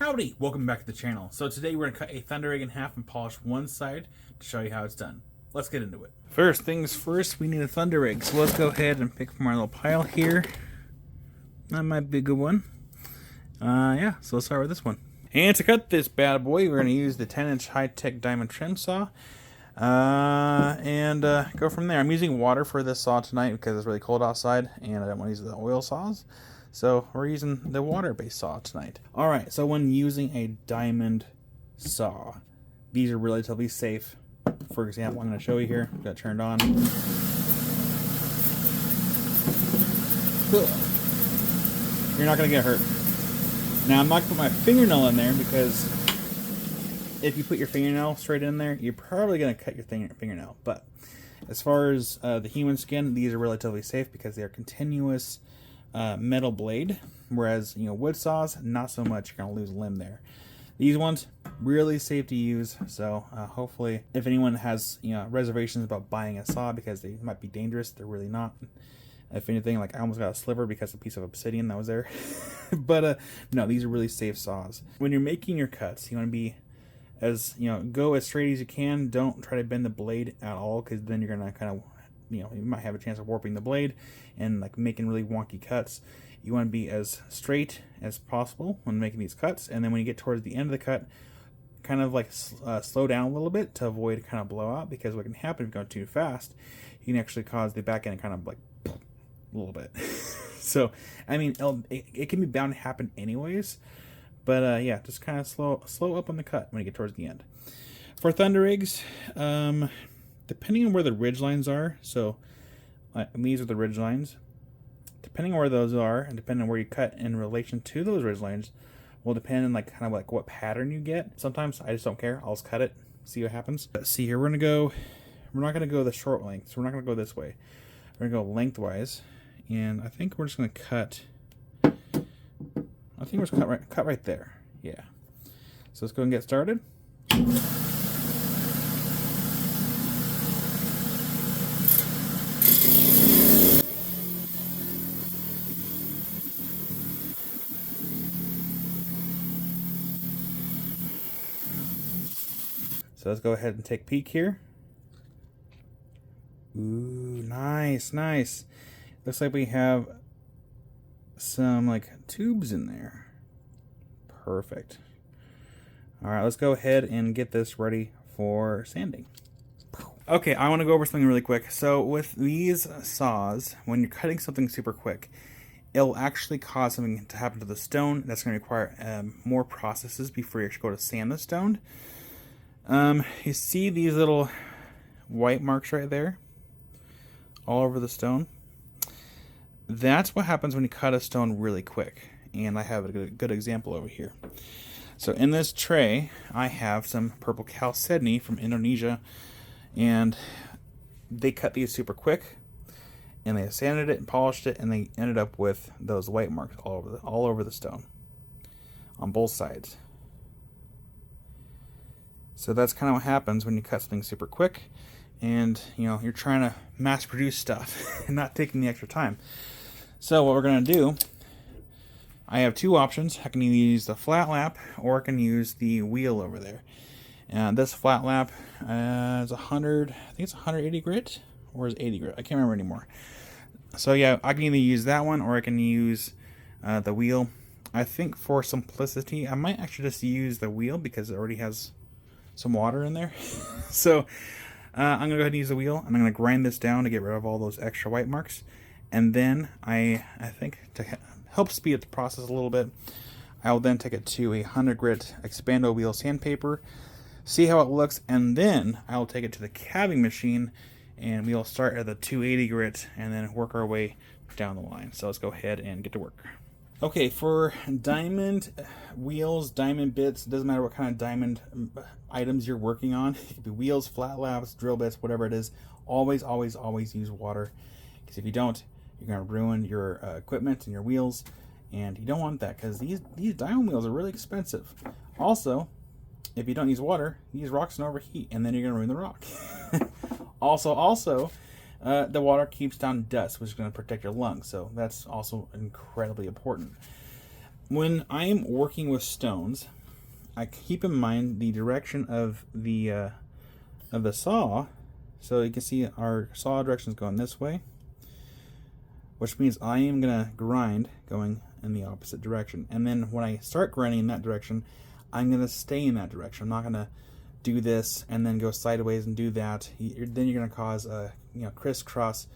Howdy! Welcome back to the channel. So today we're going to cut a thunderegg in half and polish one side to show you how it's done. Let's get into it. First things first, we need a thunderegg. So let's go ahead and pick from our little pile here. That might be a good one. So let's start with this one. And to cut this bad boy, we're going to use the 10-inch high-tech diamond trim saw. And go from there. I'm using water for this saw tonight because it's really cold outside and I don't want to use the oil saws. So we're using the water-based saw tonight. Alright, so when using a diamond saw, these are relatively safe. For example, I'm going to show you here. Got it turned on. You're not going to get hurt. Now, I'm not going to put my fingernail in there because if you put your fingernail straight in there, you're probably going to cut your fingernail. But as far as the human skin, these are relatively safe because they are continuous metal blade, whereas wood saws, not so much. You're gonna lose a limb there. These ones really safe to use, so hopefully if anyone has reservations about buying a saw because they might be dangerous, they're really not. If anything, like I almost got a sliver because of a piece of obsidian that was there. But no, these are really safe saws. When you're making your cuts, you want to be as go as straight as you can. Don't try to bend the blade at all, because then you're gonna kind of you might have a chance of warping the blade and like making really wonky cuts. You want to be as straight as possible when making these cuts, and then when you get towards the end of the cut, kind of like slow down a little bit to avoid kind of blowout, because what can happen if you go too fast, you can actually cause the back end kind of like a little bit. So I mean it can be bound to happen anyways, but yeah, just kind of slow up on the cut when you get towards the end. For thundereggs, depending on where the ridge lines are, so these are the ridge lines. Depending on where those are, and depending on where you cut in relation to those ridge lines, will depend on kind of what pattern you get. Sometimes I just don't care. I'll just cut it, see what happens. But see here, we're not gonna go the short length, so we're not gonna go this way. We're gonna go lengthwise, and I think we're just gonna cut. I think we're just cut right there. Yeah. So let's go and get started. So let's go ahead and take a peek here. Ooh, nice, nice. Looks like we have some tubes in there. Perfect. All right, let's go ahead and get this ready for sanding. Okay, I want to go over something really quick. So with these saws, when you're cutting something super quick, it'll actually cause something to happen to the stone. That's going to require more processes before you actually go to sand the stone. You see these little white marks right there all over the stone? That's what happens when you cut a stone really quick, and I have a good example over here. So in this tray I have some purple chalcedony from Indonesia, and they cut these super quick and they sanded it and polished it, and they ended up with those white marks all over the stone on both sides. So that's kind of what happens when you cut something super quick and you're trying to mass produce stuff and not taking the extra time. So what we're going to do, I have two options. I can either use the flat lap or I can use the wheel over there. And this flat lap is 100, I think it's 180 grit, or is it 80 grit? I can't remember anymore. So yeah, I can either use that one or I can use the wheel. I think for simplicity, I might actually just use the wheel because it already has some water in there. So I'm gonna go ahead and use the wheel, and I'm gonna grind this down to get rid of all those extra white marks. And then I think to help speed up the process a little bit, I will then take it to a 100 grit expando wheel sandpaper, see how it looks, and then I'll take it to the calving machine and we'll start at the 280 grit and then work our way down the line. So let's go ahead and get to work. Okay, for diamond wheels, diamond bits, doesn't matter what kind of diamond items you're working on. It could be wheels, flat laps, drill bits, whatever it is. Always, always, always use water. Because if you don't, you're going to ruin your equipment and your wheels. And you don't want that, because these diamond wheels are really expensive. Also, if you don't use water, these rocks can overheat, and then you're going to ruin the rock. Also, the water keeps down dust, which is going to protect your lungs, so that's also incredibly important. when I'm working with stones, I keep in mind the direction of the saw. So you can see our saw direction is going this way, which means I am gonna grind going in the opposite direction. And then when I start grinding in that direction, I'm gonna stay in that direction. I'm not gonna do this and then go sideways and do that. Then you're gonna cause a crisscross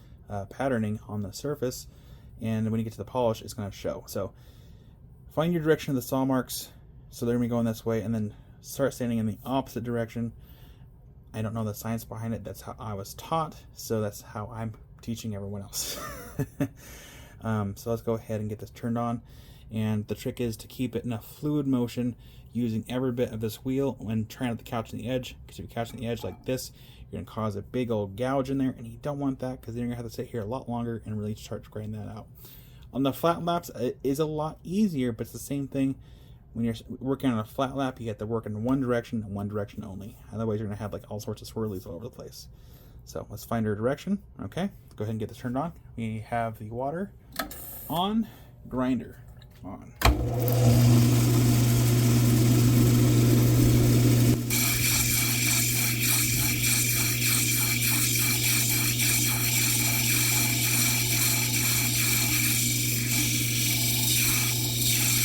patterning on the surface, and when you get to the polish, it's gonna show. So find your direction of the saw marks. So they're gonna be going this way, and then start standing in the opposite direction. I don't know the science behind it. That's how I was taught, so that's how I'm teaching everyone else. So let's go ahead and get this turned on. And the trick is to keep it in a fluid motion, using every bit of this wheel when trying not to couch on the edge. Because if you couch on the edge like this, you're going to cause a big old gouge in there, and you don't want that, because then you're going to have to sit here a lot longer and really start grinding that out. On the flat laps, it is a lot easier, but it's the same thing. When you're working on a flat lap, you have to work in one direction and one direction only. Otherwise, you're going to have like all sorts of swirlies all over the place. So let's find our direction. Okay, go ahead and get this turned on. We have the water on, grinder on.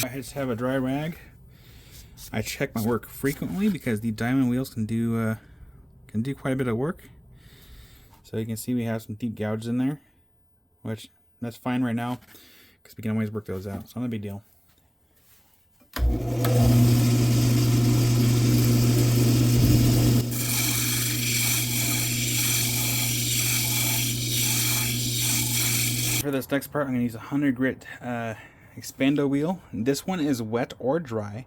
I just have a dry rag. I check my work frequently because the diamond wheels can do quite a bit of work. So you can see we have some deep gouges in there, which that's fine right now because we can always work those out. It's not a big deal. For this next part, I'm going to use a 100 grit expando wheel. This one is wet or dry.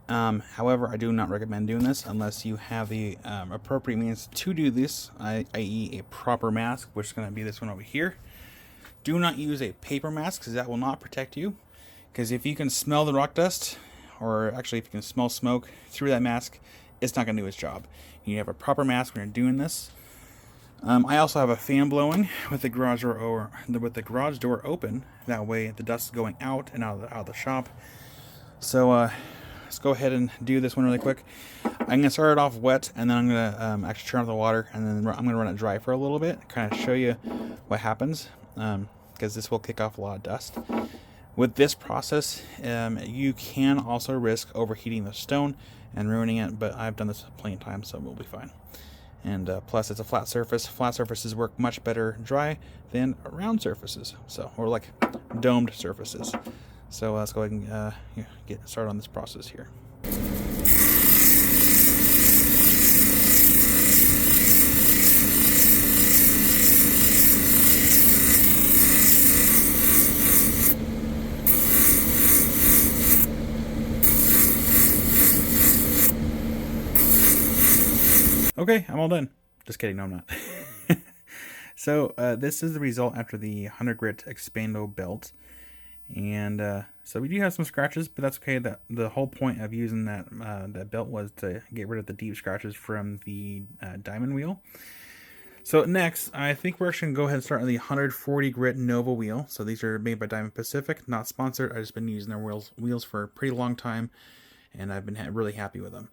However, I do not recommend doing this unless you have the appropriate means to do this, i.e. a proper mask, which is going to be this one over here. Do not use a paper mask because that will not protect you. Because if you can smell the rock dust, or actually if you can smell smoke through that mask, it's not going to do its job. You have a proper mask when you're doing this. I also have a fan blowing with the garage door open. That way the dust is going out and out of the shop. So let's go ahead and do this one really quick. I'm going to start it off wet, and then I'm going to actually turn off the water, and then I'm going to run it dry for a little bit, kind of show you what happens, because this will kick off a lot of dust. With this process, you can also risk overheating the stone and ruining it, but I've done this plenty of times, so we'll be fine. And plus, it's a flat surface. Flat surfaces work much better dry than round surfaces, or like domed surfaces. So let's go ahead and get started on this process here. Okay, I'm all done. Just kidding, no I'm not. So this is the result after the 100 grit expando belt. And so we do have some scratches, but that's okay. The whole point of using that belt was to get rid of the deep scratches from the diamond wheel. So next, I think we're actually going to go ahead and start on the 140 grit Nova wheel. So these are made by Diamond Pacific, not sponsored. I've just been using their wheels for a pretty long time, and I've been really happy with them.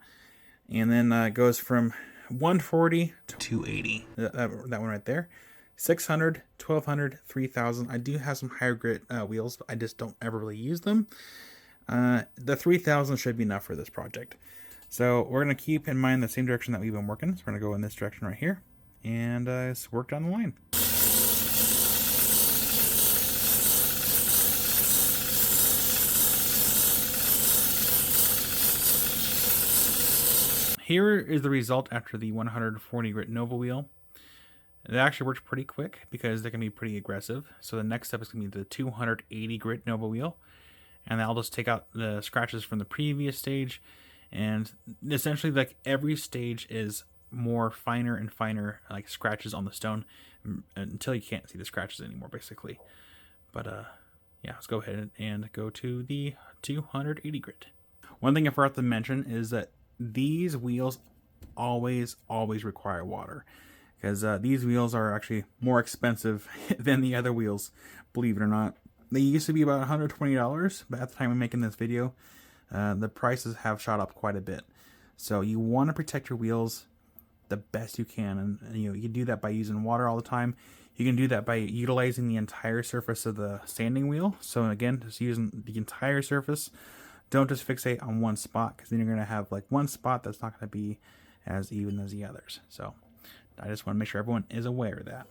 And then it goes from 140 to 280. That one right there. 600, 1200, 3000. I do have some higher grit wheels, but I just don't ever really use them. The 3000 should be enough for this project. So we're going to keep in mind the same direction that we've been working. So we're going to go in this direction right here and just work down the line. Here is the result after the 140 grit Nova wheel. It actually works pretty quick because they can be pretty aggressive. So the next step is going to be the 280 grit Nova wheel. And I'll just take out the scratches from the previous stage. And essentially, like, every stage is more finer and finer, like, scratches on the stone until you can't see the scratches anymore, basically. But yeah, let's go ahead and go to the 280 grit. One thing I forgot to mention is that these wheels always require water, because these wheels are actually more expensive than the other wheels, believe it or not. They used to be about $120, but at the time of making this video, the prices have shot up quite a bit. So you want to protect your wheels the best you can, and you can do that by using water all the time. You can do that by utilizing the entire surface of the sanding wheel. So again, just using the entire surface. Don't just fixate on one spot, because then you're going to have like one spot that's not going to be as even as the others. So I just want to make sure everyone is aware of that.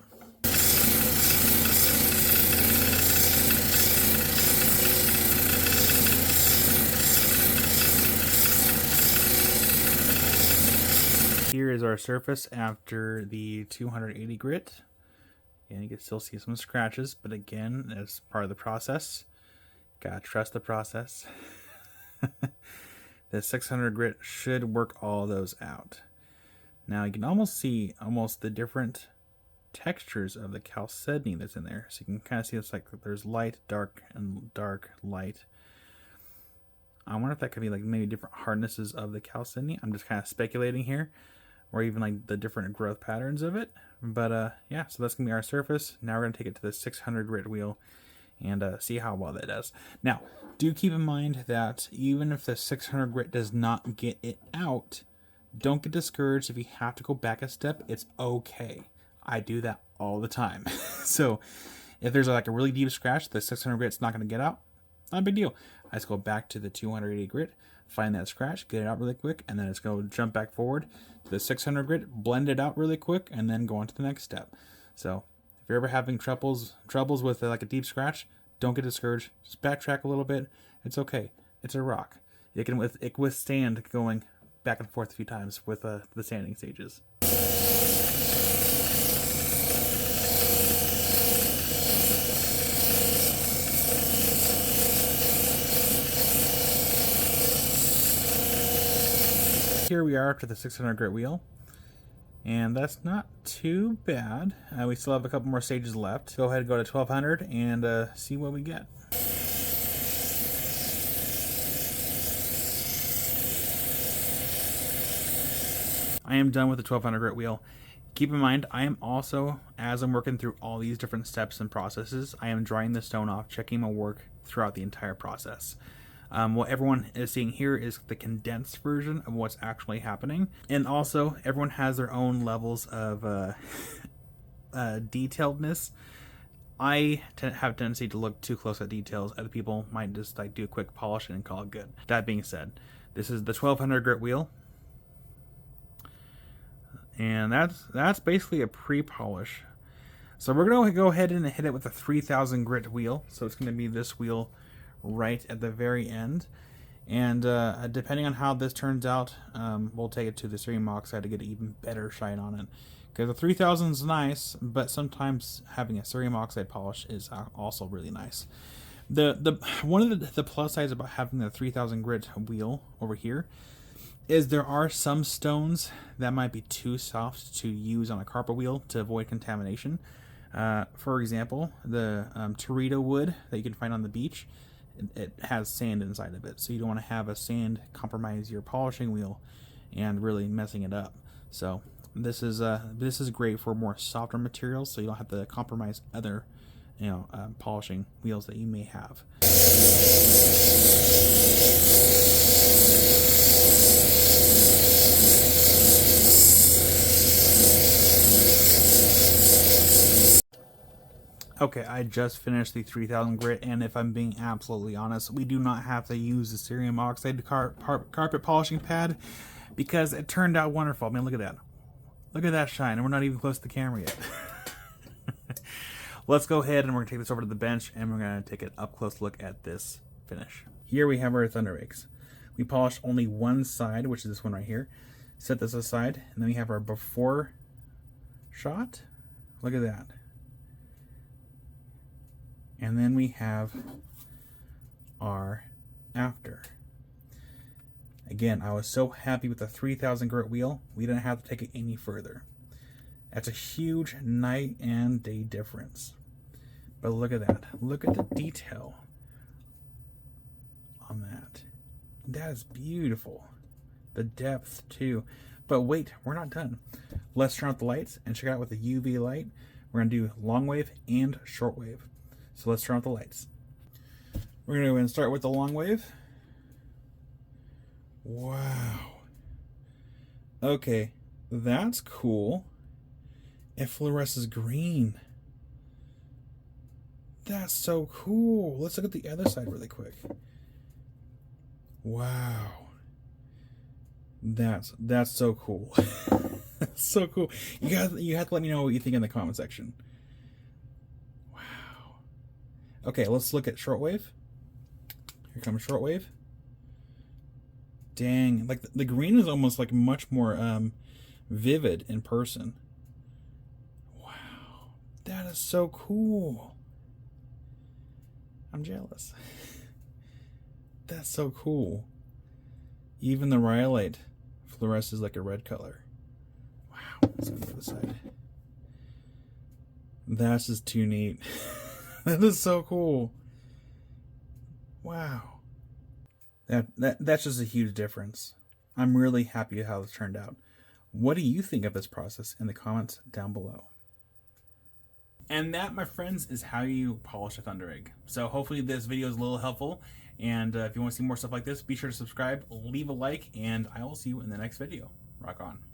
Here is our surface after the 280 grit. And you can still see some scratches, but again, as part of the process, gotta trust the process. The 600 grit should work all those out. Now you can almost see the different textures of the chalcedony that's in there. So you can kind of see it's like there's light, dark, and dark, light. I wonder if that could be like maybe different hardnesses of the chalcedony. I'm just kind of speculating here, or even like the different growth patterns of it. But yeah, so that's gonna be our surface. Now we're gonna take it to the 600 grit wheel and see how well that does. Now, do keep in mind that even if the 600 grit does not get it out, don't get discouraged if you have to go back a step. It's okay. I do that all the time. So if there's like a really deep scratch, the 600 grit's not gonna get out, not a big deal. I just go back to the 280 grit, find that scratch, get it out really quick, and then it's go jump back forward to the 600 grit, blend it out really quick, and then go on to the next step. So if you're ever having troubles with like a deep scratch, don't get discouraged. Just backtrack a little bit. It's okay. It's a rock. It can withstand going back and forth a few times with the sanding stages. Here we are after the 600 grit wheel, and that's not too bad. We still have a couple more stages left. Go ahead and go to 1200 and see what we get. I am done with the 1200 grit wheel. Keep in mind, I am also, as I'm working through all these different steps and processes, I am drying the stone off, checking my work throughout the entire process. What everyone is seeing here is the condensed version of what's actually happening. And also, everyone has their own levels of detailedness. I have a tendency to look too close at details. Other people might just like do a quick polish and call it good. That being said, this is the 1200 grit wheel. And that's basically a pre-polish. So we're going to go ahead and hit it with a 3000 grit wheel. So it's going to be this wheel right at the very end, and depending on how this turns out, we'll take it to the cerium oxide to get an even better shine on it, because the 3000 is nice, but sometimes having a cerium oxide polish is also really nice. The one of the plus sides about having the 3000 grit wheel over here is there are some stones that might be too soft to use on a carpet wheel to avoid contamination. For example, the Torito wood that you can find on the beach, it has sand inside of it, so you don't want to have a sand compromise your polishing wheel and really messing it up. So this is great for more softer materials, so you don't have to compromise other polishing wheels that you may have. Okay, I just finished the 3000 grit, and if I'm being absolutely honest, we do not have to use the cerium oxide carpet polishing pad, because it turned out wonderful. I mean, look at that. Look at that shine, and we're not even close to the camera yet. Let's go ahead and we're going to take this over to the bench, and we're going to take an up-close look at this finish. Here we have our thundereggs. We polished only one side, which is this one right here. Set this aside, and then we have our before shot. Look at that. And then we have our after. Again, I was so happy with the 3000 grit wheel, we didn't have to take it any further. That's a huge night and day difference. But look at that. Look at the detail on that. That is beautiful. The depth too. But wait, we're not done. Let's turn off the lights and check it out with the UV light. We're going to do long wave and short wave. So let's turn off the lights. We're going to go ahead and start with the long wave. Wow. Okay, that's cool. It fluoresces green. That's so cool. Let's look at the other side really quick. Wow. That's so cool. That's so cool. You have to let me know what you think in the comment section. Wow. Okay, let's look at shortwave. Here comes shortwave. Dang, like the green is almost like much more vivid in person. Wow, that is so cool. I'm jealous. That's so cool. Even the rhyolite fluoresces like a red color. Wow, let's go to the side. That's just too neat. That is so cool. Wow. That's just a huge difference. I'm really happy with how this turned out. What do you think of this process in the comments down below? And that, my friends, is how you polish a thunderegg. So hopefully this video is a little helpful. And if you want to see more stuff like this, be sure to subscribe, leave a like, and I will see you in the next video. Rock on.